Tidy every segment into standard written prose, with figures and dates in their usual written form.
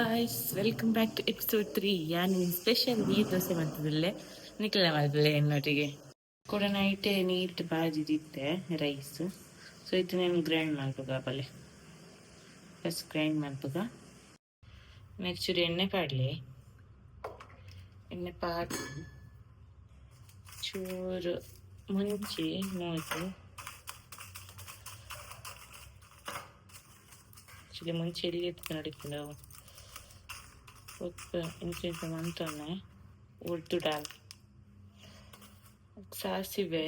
Guys, welcome back to episode 3. ഞാൻ special നീർ ദോശ ಮಾಡ್ತಿದ್ದಿಲ್ಲೇ ನಿಖಿಲ ಮಾಡಿದ್ಲೆ എന്നೊಟ್ಟಿಗೆ ಕೂಡ night neat ಬಾಜಿದಿತ್ತೆ rice so ಇದು ನಾನು ಗ್ರೈಂಡ್ ಮಾಡ್ಬೇಕ ಪಲ್ಲೆ ಫಸ್ಟ್ ಗ್ರೈಂಡ್ ಮಾಡ್ಬೇಕ ನೆಕ್ಸ್ಟ್ ಚೂರು ಎಣ್ಣೆ ಪಾಡ್ಲಿ ಎಣ್ಣೆ ಪಾಡಿ ಚೂರು ಮುಂಚೆ ನೋಯ್ತು ಚೂರು ಮುಂಚೆ ಎಲ್ಲಿ ಎತ್ಕೊಂಡು ನಡೀತಿಲ್ಲ ಇಂಚಿಂಚು ಮಂತೊನ್ನೆ ಉರ್ದು ಡಾಲ್ ಸಾಸಿವೆ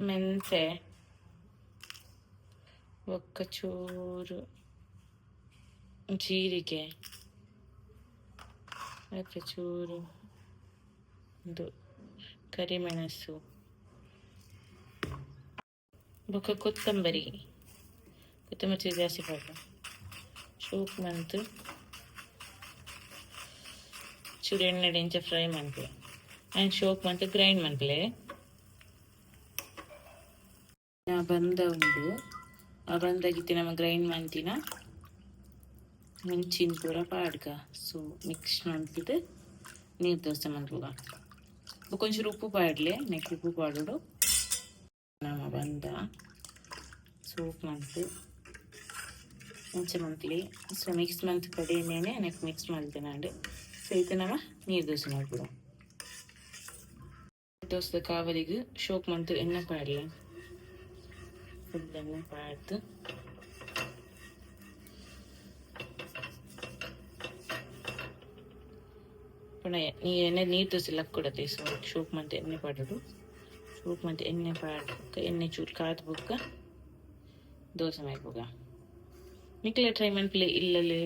ಮೆಂತೆ ಒಕ್ಕ ಚೂರು ಜೀರಿಗೆ ಅದಕ್ಕೆ ಚೂರು ಇದು ಕರಿಮೆಣಸು ಬೊಕ್ಕ ಕೊತ್ತಂಬರಿ ಚೂರು ಜಾಸ್ತಿ ಪಾಕ ಶೋಕ್ ಮಂತು ಚೂರು ಎಣ್ಣೆ ಇಂಚ ಫ್ರೈ ಮಾಡ್ಕೊಳ್ಳಿ ಆ್ಯಂಡ್ ಶೋಕ್ ಮಂತು ಗ್ರೈಂಡ್ ಮಾಡ್ಕೊಳ್ಳಿ ನಾ ಬಂದ ಉಂಡು ಆ ಬಂದಾಗಿತ್ತು ನಮ್ಮ ಗ್ರೈಂಡ್ ಮಾಡ್ತಿನ ಮುಂಚಿನ ಪೂರ ಪಾಡ್ಗ ಸೊ ಮಿಕ್ಸ್ ಮಾಡ್ತಿದ್ದು ನೀರು ದೋಸೆ ಮಾಡ್ಬೋಗ ಕೊಂಚೂರು ಉಪ್ಪು ಪಾಡಲಿ ನೆಕ್ಸ್ಟ್ ಉಪ್ಪು ಪಾಡೋಡು ನಮ್ಮ ಬಂದ ಸೋಪ್ ಮಾಡ್ತು ಮುಂಚೆ ಮಂತ್ಲಿ ಸೊ ನೆಕ್ಸ್ಟ್ ಮಂತ್ ಕಡೆಯೇ ನೆಕ್ಸ್ಟ್ ಮಿಕ್ಸ್ ಮಾಡ್ತೇನೆ ನಾನು ಸೊ ಇದು ನಾವು ನೀರು ದೋಸೆ ಮಾಡ್ಬಿಡ ದೋಸೆ ಕಾವಲಿಗೆ ಶೋಕ್ ಮಂತು ಎಣ್ಣೆ ಪಾಡಲಿ ಫುಲ್ ಎಣ್ಣೆ ಪಾಡ್ದು ಪುನಃ ನೀರು ದೋಸೆ ಲಕ್ ಕೊಡತ್ತೆ ಸೊ ಶೋಕ್ ಮಂತು ಎಣ್ಣೆ ಪಾಡೋದು ಶೋಕ್ ಮಂತು ಎಣ್ಣೆ ಪಾಡ್ಬೇಕು ಎಣ್ಣೆ ಚೂರು ಕಾದ್ಬೇಕ ದೋಸೆ ಮಾಡ್ಬೋಗ ನಿಕ್ಲೆ ಟ್ರೈ ಮಾಡ್ಲಿ ಇಲ್ಲಲ್ಲಿ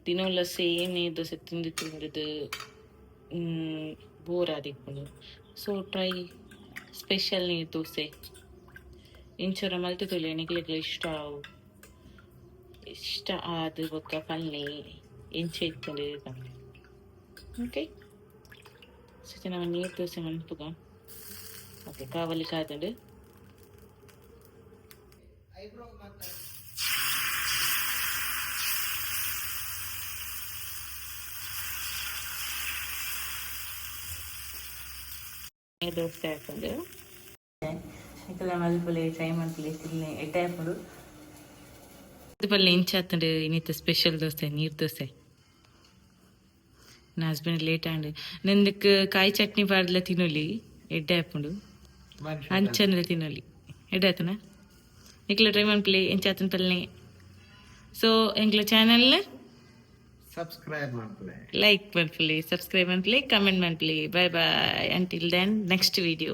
ದಿನವಲ್ಲ ಸೇಮ್ ನೀರು ದೋಸೆ ತಿಂದು ತಿಂದಿದ್ದು ಬೋರ್ ಆದಿಪ್ಪುಂಡು ಸೊ ಟ್ರೈ ಸ್ಪೆಷಲ್ ನೀರು ದೋಸೆ ಇಂಚೂರ ಮಲ್ತು ತೊಲೆ ನಿಕ್ಲೆಗ್ಲ ಇಷ್ಟ ಆದ ಬೊಕ್ಕ ಪಲ್ಲೆ ಇಂಚೆ ಇಟ್ಕೊಂಡು ಓಕೆ ಸೊ ನಾವು ನೀರು ದೋಸೆ ಮಲ್ಪುಗ ಓಕೆ ಕಾವಲಿ ಕಾದಂಡು ದೋಸೆ ಹಾಕೊಂಡು ಇದೆಲ್ಲ ಮಲ್ಪಲೆ ಟ್ರೈ ಮಾಡ್ಲಿ ತಿನ್ನಿ ಎಡ್ಡೆ ಹಾಕೊಂಡು ಇದು ಪಲ್ಲೆ ಇಂಚ ಹಾಕೊಂಡು ಇನ್ನಿತ್ತು ಸ್ಪೆಷಲ್ ದೋಸೆ ನೀರು ದೋಸೆ ನನ್ನ ಹಸ್ಬೆಂಡ್ ಲೇಟ್ ಆಂಡ್ ನಂದಕ್ಕೆ ಕಾಯಿ ಚಟ್ನಿ ಪಾಡ್ಲ ತಿನ್ನೋಲಿ ಎಡ್ಡೆ ಹಾಕೊಂಡು ಅಂಚಂದ್ರೆ ತಿನ್ನೋಲಿ ಎಡ್ಡೆ ಆತನ ನಿಕ್ಲ ಟ್ರೈ ಮಾಡ್ಲಿ ಇಂಚ ಆತನ ಪಲ್ಲೆ ಸೊ ಎಂಕ್ಲ ಚಾನಲ್ ಸಬ್ಸ್ಕ್ರೈಬ್ ಮಾಡ್ಕೊಳ್ಳಿ ಲೈಕ್ ಮಾಡ್ಕೊಳ್ಳಿ ಸಬ್ಸ್ಕ್ರೈಬ್ ಮಾಡ್ಕೊಳ್ಳಿ ಕಮೆಂಟ್ ಮಾಡ್ಕೊಳ್ಳಿ ಬಾಯ್ ಬಾಯ್ ಅಂಟಿಲ್ ದೆನ್ ನೆಕ್ಸ್ಟ್ ವಿಡಿಯೋ